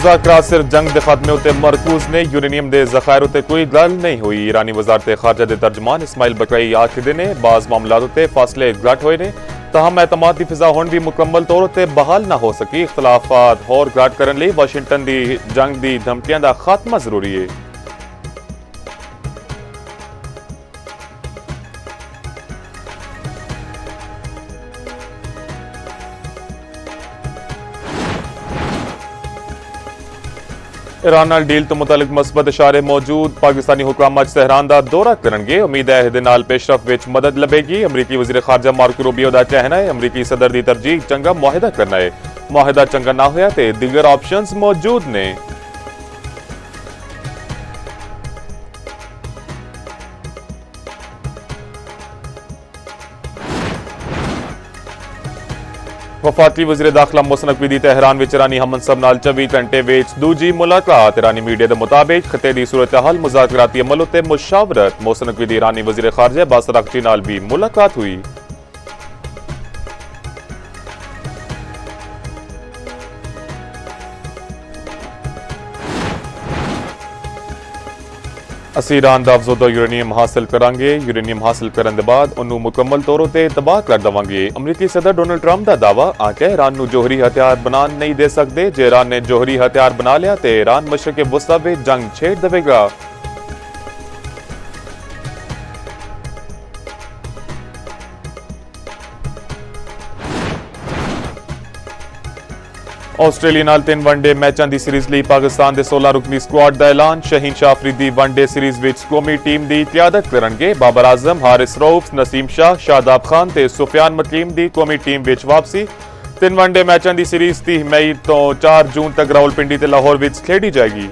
मुज़ाकरात सिर्फ जंग के खात्मे उत्ते मरकूज ने यूरेनियम के ज़खायर उत्ते कोई गल नहीं हुई। ईरानी वज़ारत ख़ारजा के तर्जमान इस्माइल बकई आखिदे ने बाज़ मामलात उत्ते फासले घट होए ने, ताहम एतमाद की फिजा हुण भी मुकम्मल तौर उत्ते बहाल ना हो सकी। इख्तलाफात होर घट करने लई वाशिंगटन की जंग की धमकियां का खात्मा जरूरी है। ईरान नाल डील तो मुतालिक मस्बत इशारे मौजूद। पाकिस्तानी हुक्म अज तेहरान का दौरा करनगे। उम्मीद है इहदे नाल पेशरफ विच मदद लभेगी। अमरीकी वज़ीर खारजा मार्को रूबियो का कहना है अमरीकी सदर की तरजीह चंगा मुआहिदा करना है। मुआहिदा चंगा ना होया ते दीगर ऑप्शंस मौजूद ने। वफाकी वज़ीर दाखिला मोहसिन नकवी दी तेहरान विच ईरानी हमनसब नाल 24 घंटे विच दूजी मुलाकात। ईरानी मीडिया के मुताबिक खिते की सूरत हाल मुज़ाकराती अमल उत्ते मुशावरत। मोहसिन नकवी दी ईरानी वज़ीर खारजा बासर अरागची नाल भी मुलाकात हुई। ਅਸੀਂ ईरान का अफजोदा यूरेनियम हासिल करांगे। यूरेनियम हासिल करने के बाद उन्होंने मुकम्मल तौर पर तबाह कर देवांगे। अमरीकी सदर डोनाल्ड ट्रंप का दावा आके ईरान को जोहरी हथियार बना नहीं दे सकते। जे ईरान ने जोहरी हथियार बना लिया तो ईरान मशरक़ वस्ता में जंग छेड़ देगा। ਆਸਟ੍ਰੇਲੀਆ ਨਾਲ 3 ਵਨਡੇ ਮੈਚਾਂ ਦੀ ਸੀਰੀਜ਼ ਲਈ ਪਾਕਿਸਤਾਨ ਦੇ 16 ਰੁਕਨੀ ਸਕੁਆਡ ਦਾ ਐਲਾਨ। ਸ਼ਹੀਨ ਸ਼ਾਹ ਅਫਰੀਦੀ ਵਨਡੇ ਸੀਰੀਜ਼ ਵਿੱਚ ਕੌਮੀ ਟੀਮ ਦੀ ਕਿਆਦਤ ਕਰਨਗੇ। ਬਾਬਰ ਆਜ਼ਮ, ਹਾਰਿਸ ਰਊਫ, ਨਸੀਮ ਸ਼ਾਹ, ਸ਼ਾਦਾਬ ਖਾਨ ਤੇ ਸੁਫਿਆਨ ਮਕੀਮ ਦੀ ਕੌਮੀ ਟੀਮ ਵਿੱਚ ਵਾਪਸੀ। 3 ਵਨਡੇ ਮੈਚਾਂ ਦੀ ਸੀਰੀਜ਼ 30 ਮਈ ਤੋਂ 4 ਜੂਨ ਤੱਕ ਰਾਵਲਪਿੰਡੀ ਤੇ ਲਾਹੌਰ ਵਿੱਚ ਖੇਡੀ ਜਾਏਗੀ।